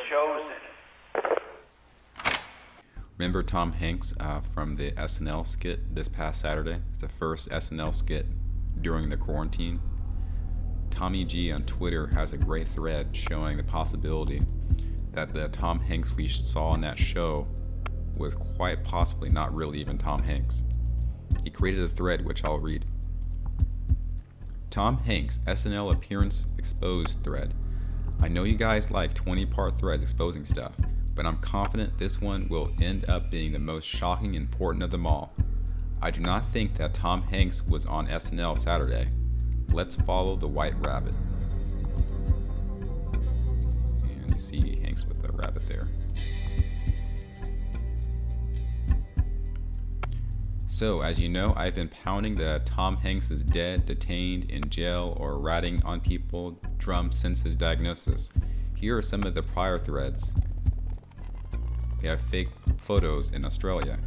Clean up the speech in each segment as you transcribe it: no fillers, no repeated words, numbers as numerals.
chosen. Remember Tom Hanks from the SNL skit this past Saturday? It's the first SNL skit during the quarantine. Tommy G on Twitter has a great thread showing the possibility that the Tom Hanks we saw in that show was quite possibly not really even Tom Hanks. He created a thread which I'll read. Tom Hanks SNL appearance exposed thread. I know you guys like 20-part threads exposing stuff, but I'm confident this one will end up being the most shocking and important of them all. I do not think that Tom Hanks was on SNL Saturday. Let's follow the white rabbit. And you see Hanks with the rabbit there. So, as you know, I've been pounding the Tom Hanks is dead, detained, in jail, or ratting on people drum since his diagnosis. Here are some of the prior threads. We have fake photos in Australia.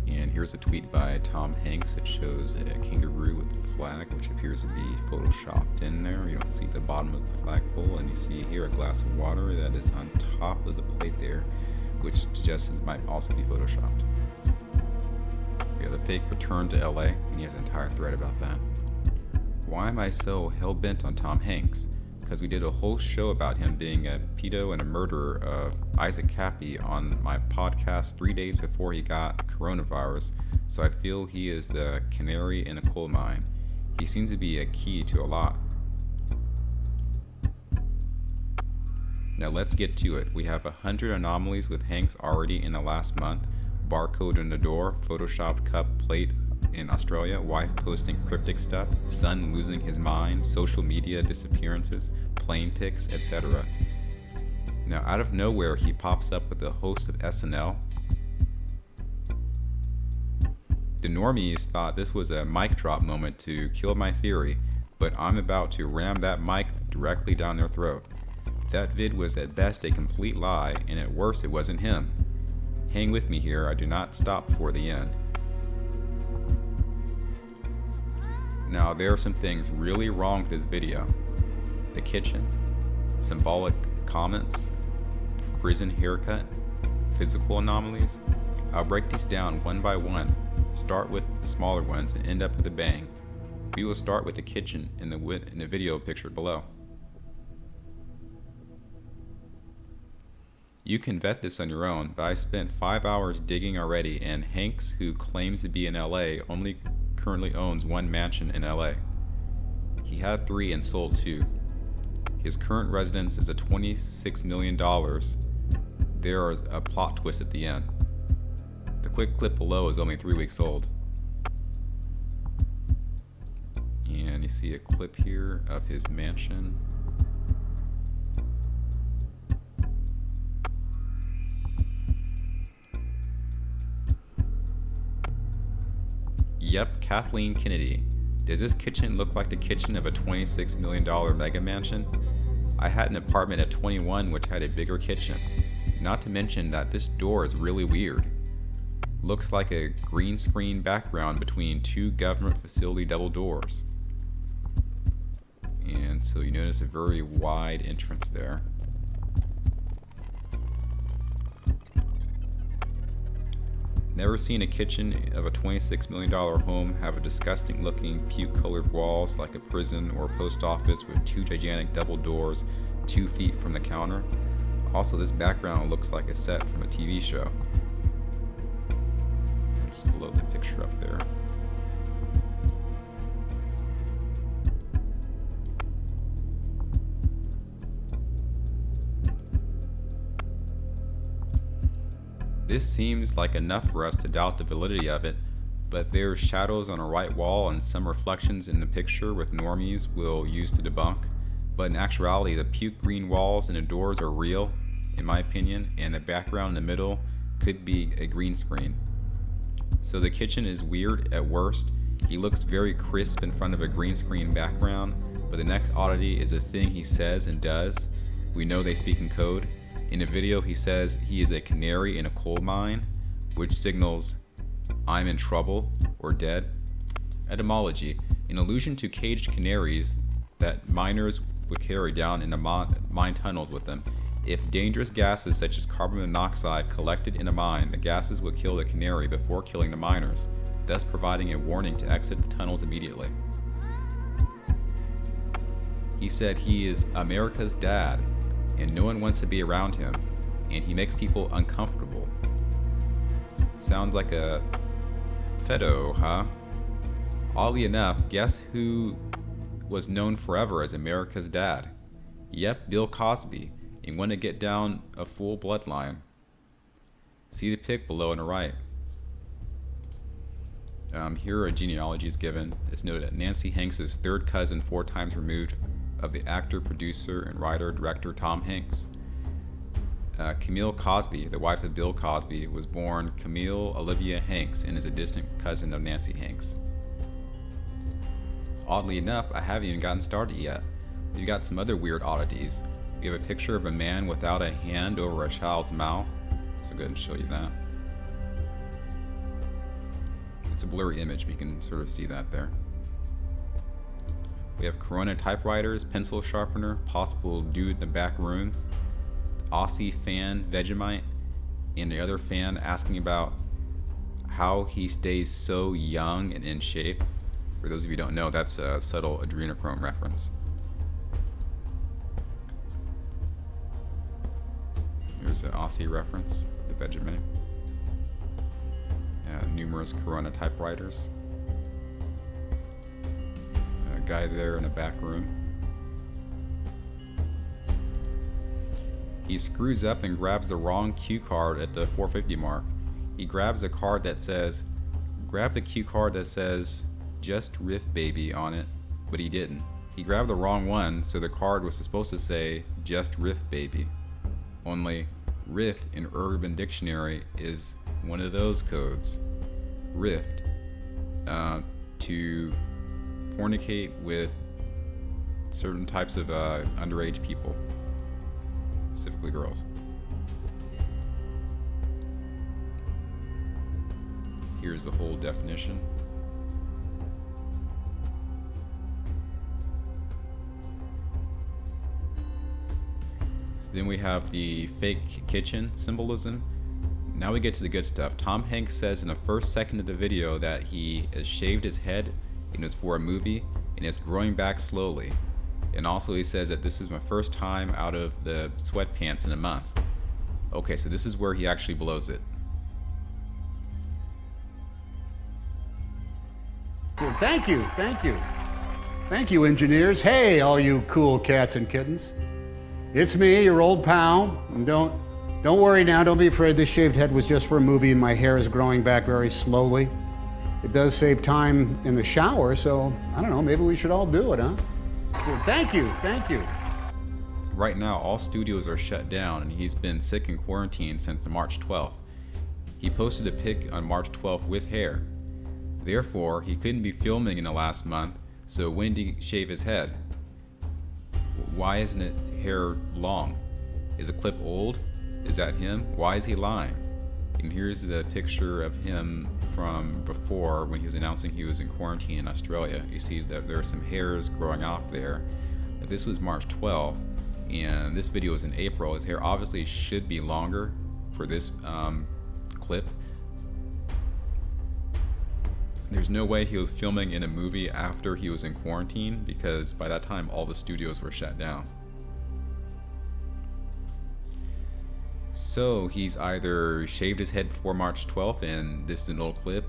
And here's a tweet by Tom Hanks that shows a kangaroo with a flag, which appears to be photoshopped in there. You don't see the bottom of the flagpole, and you see here a glass of water that is on top of the plate there, which suggests it might also be photoshopped. We have the fake return to LA, and he has an entire thread about that. Why am I so hell-bent on Tom Hanks? Because we did a whole show about him being a pedo and a murderer of Isaac Cappy on my podcast 3 days before he got coronavirus, so I feel he is the canary in a coal mine. He seems to be a key to a lot. Now let's get to it. We have 100 anomalies with Hanks already in the last month. Barcode on the door, photoshopped cup plate in Australia, wife posting cryptic stuff, son losing his mind, social media disappearances, plane pics, etc. Now out of nowhere he pops up with the host of SNL. The normies thought this was a mic drop moment to kill my theory, but I'm about to ram that mic directly down their throat. That vid was at best a complete lie, and at worst it wasn't him. Hang with me here, I do not stop before the end. Now there are some things really wrong with this video. The kitchen, symbolic comments, prison haircut, physical anomalies. I'll break these down one by one, start with the smaller ones and end up with a bang. We will start with the kitchen in the video pictured below. You can vet this on your own, but I spent 5 hours digging already, and Hanks, who claims to be in LA, only currently owns one mansion in LA. He had 3 and sold 2. His current residence is at $26 million. There is a plot twist at the end. The quick clip below is only 3 weeks old. And you see a clip here of his mansion. Yep, Kathleen Kennedy. Does this kitchen look like the kitchen of a $26 million mega mansion? I had an apartment at 21 which had a bigger kitchen. Not to mention that this door is really weird. Looks like a green screen background between 2 government facility double doors. And so you notice a very wide entrance there. Never seen a kitchen of a $26 million home have a disgusting looking puke colored walls like a prison or post office with 2 gigantic double doors 2 feet from the counter. Also, this background looks like a set from a TV show. Just below the picture up there. This seems like enough for us to doubt the validity of it, but there's shadows on a right wall and some reflections in the picture with normies will use to debunk. But in actuality, the puke green walls and the doors are real, in my opinion, and the background in the middle could be a green screen. So the kitchen is weird at worst. He looks very crisp in front of a green screen background, but the next oddity is a thing he says and does. We know they speak in code. In the video, he says he is a canary in a coal mine, which signals I'm in trouble or dead. Etymology: an allusion to caged canaries that miners would carry down into mine tunnels with them. If dangerous gases such as carbon monoxide collected in a mine, the gases would kill the canary before killing the miners, thus providing a warning to exit the tunnels immediately. He said he is America's dad, and no one wants to be around him, and he makes people uncomfortable. Sounds like a pedo, huh? Oddly enough, guess who was known forever as America's dad? Yep, Bill Cosby, and want to get down a full bloodline. See the pic below on the right. Here are genealogies given. It's noted that Nancy Hanks is third cousin 4 times removed of the actor, producer, and writer-director Tom Hanks. Camille Cosby, the wife of Bill Cosby, was born Camille Olivia Hanks and is a distant cousin of Nancy Hanks. Oddly enough, I haven't even gotten started yet. We've got some other weird oddities. We have a picture of a man without a hand over a child's mouth, so go ahead and show you that. It's a blurry image, but you can sort of see that there. We have Corona typewriters, pencil sharpener, possible dude in the back room, Aussie fan Vegemite, and the other fan asking about how he stays so young and in shape. For those of you who don't know, that's a subtle adrenochrome reference. Here's an Aussie reference, the Vegemite. Numerous Corona typewriters. A guy there in a back room. He screws up and grabs the wrong cue card at the 450 mark. He grabs a card that says, grab the cue card that says, just Riff Baby on it, but he didn't. He grabbed the wrong one, so the card was supposed to say, just Riff Baby. Only, Rift in Urban Dictionary is one of those codes. Rift, to fornicate with certain types of underage people, specifically girls. Here's the whole definition. So then we have the fake kitchen symbolism. Now we get to the good stuff. Tom Hanks says in the first second of the video that he has shaved his head and it's for a movie and it's growing back slowly. And also he says that this is my first time out of the sweatpants in a month. Okay, so this is where he actually blows it. Thank you, thank you. Thank you, engineers. Hey, all you cool cats and kittens. It's me, your old pal. And don't worry now, don't be afraid. This shaved head was just for a movie and my hair is growing back very slowly. It does save time in the shower, so I don't know, maybe we should all do it, huh? So thank you, thank you. Right now, all studios are shut down and he's been sick in quarantine since March 12th. He posted a pic on March 12th with hair. Therefore, he couldn't be filming in the last month, so when did he shave his head? Why isn't it hair long? Is the clip old? Is that him? Why is he lying? And here's the picture of him from before when he was announcing he was in quarantine in Australia. You see that there are some hairs growing off there. If this was March 12th and this video was in April, his hair obviously should be longer for this clip. There's no way he was filming in a movie after he was in quarantine because by that time all the studios were shut down. So he's either shaved his head before March 12th and this is an old clip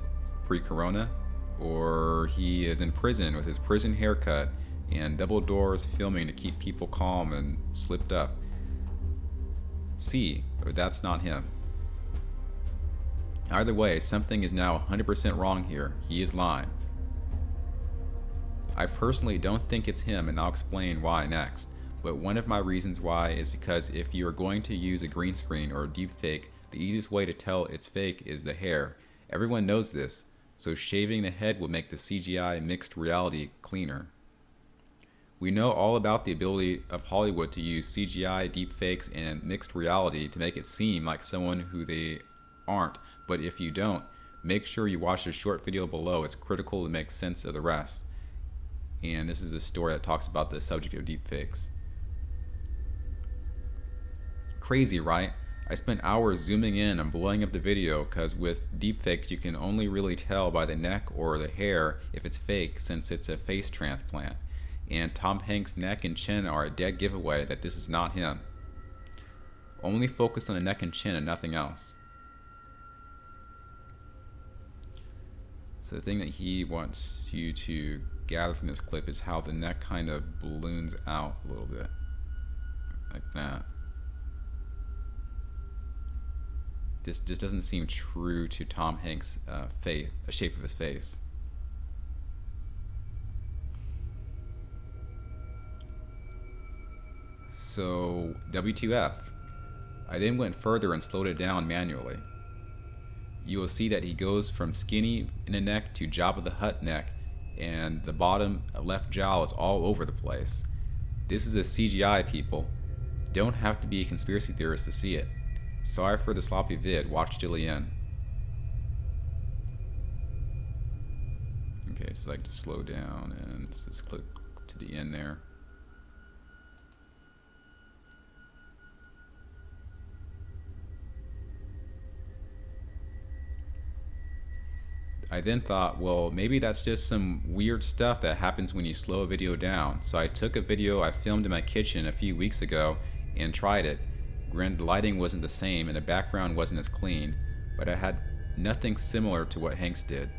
pre-corona, or he is in prison with his prison haircut and double doors filming to keep people calm and slipped up. See, but that's not him. Either way, something is now 100% wrong here. He is lying. I personally don't think it's him, and I'll explain why next. But one of my reasons why is because if you are going to use a green screen or a deep fake, the easiest way to tell it's fake is the hair. Everyone knows this, so shaving the head will make the CGI mixed reality cleaner. We know all about the ability of Hollywood to use CGI, deepfakes, and mixed reality to make it seem like someone who they aren't, but if you don't, make sure you watch the short video below. It's critical to make sense of the rest. And this is a story that talks about the subject of deepfakes. Crazy, right? I spent hours zooming in and blowing up the video because with deepfakes you can only really tell by the neck or the hair if it's fake, since it's a face transplant. And Tom Hanks' neck and chin are a dead giveaway that this is not him. Only focus on the neck and chin and nothing else. So the thing that he wants you to gather from this clip is how the neck kind of balloons out a little bit, like that. This just doesn't seem true to Tom Hanks' face, the shape of his face. So WTF? I then went further and slowed it down manually. You will see that he goes from skinny in the neck to Jabba the Hutt neck, and the bottom left jowl is all over the place. This is a CGI, people. Don't have to be a conspiracy theorist to see it. Sorry for the sloppy vid, watch till the end. Okay, just like to slow down and just click to the end there. I then thought, well, maybe that's just some weird stuff that happens when you slow a video down. So I took a video I filmed in my kitchen a few weeks ago and tried it. Granted, the lighting wasn't the same and the background wasn't as clean, but I had nothing similar to what Hanks did.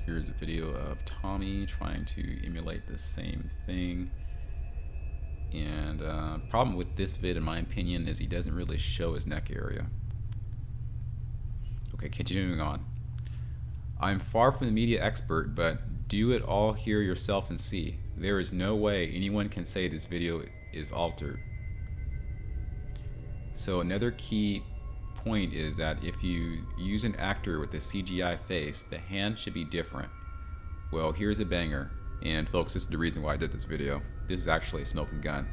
Here's a video of Tommy trying to emulate the same thing. And problem with this vid, in my opinion, is he doesn't really show his neck area. Okay, continuing on. I'm far from the media expert, but do it all here yourself and see. There is no way anyone can say this video is altered. So another key point is that if you use an actor with a CGI face, the hand should be different. Well, here's a banger, and folks, this is the reason why I did this video. This is actually a smoking gun.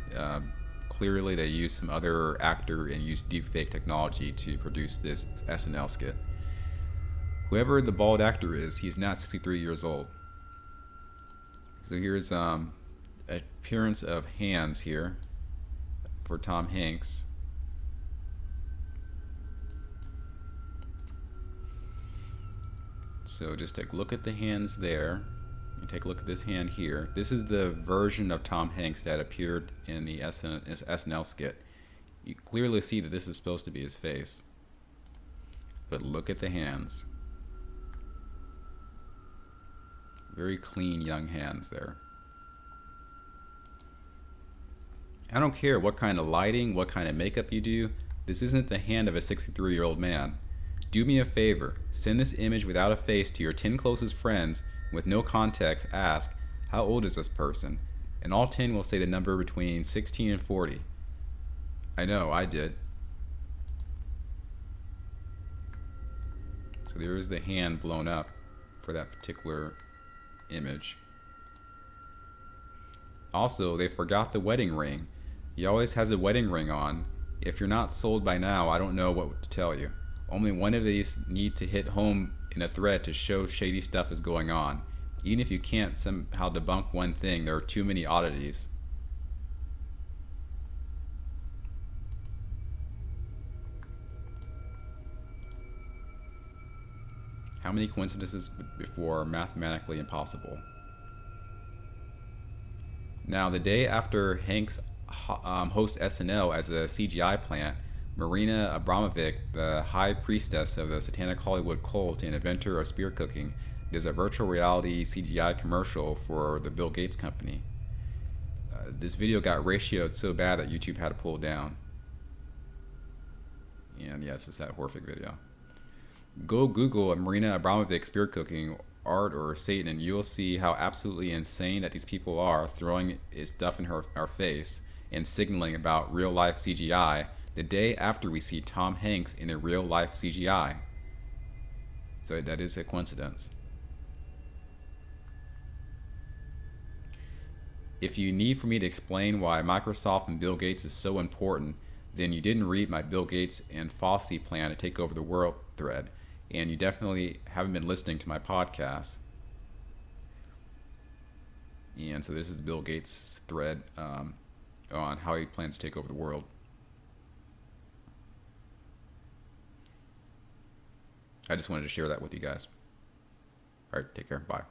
Clearly they used some other actor and used deepfake technology to produce this SNL skit. Whoever the bald actor is, he's not 63 years old. So here's appearance of hands here for Tom Hanks. So just take a look at the hands there. You take a look at this hand here. This is the version of Tom Hanks that appeared in the SNL skit. You clearly see that this is supposed to be his face. But look at the hands. Very clean young hands there. I don't care what kind of lighting, what kind of makeup you do. This isn't the hand of a 63-year-old man. Do me a favor, send this image without a face to your 10 closest friends. With no context, ask, how old is this person? And all 10 will say the number between 16 and 40. I know, I did. So there is the hand blown up for that particular image. Also, they forgot the wedding ring. He always has a wedding ring on. If you're not sold by now, I don't know what to tell you. Only one of these need to hit home in a thread to show shady stuff is going on. Even if you can't somehow debunk one thing, there are too many oddities. How many coincidences before are mathematically impossible? Now, the day after Hanks hosts SNL as a CGI plant, Marina Abramovic, the high priestess of the satanic Hollywood cult and inventor of spear cooking, does a virtual reality CGI commercial for the Bill Gates company. This video got ratioed so bad that YouTube had to pull it down. And yes, it's that horrific video. Go Google Marina Abramovic spear cooking art or Satan, and you'll see how absolutely insane that these people are, throwing stuff in our face and signaling about real life CGI the day after we see Tom Hanks in a real life CGI. So that is a coincidence. If you need for me to explain why Microsoft and Bill Gates is so important, then you didn't read my Bill Gates and Fosse plan to take over the world thread, and you definitely haven't been listening to my podcast. And so this is Bill Gates' thread on how he plans to take over the world. I just wanted to share that with you guys. All right, take care. Bye.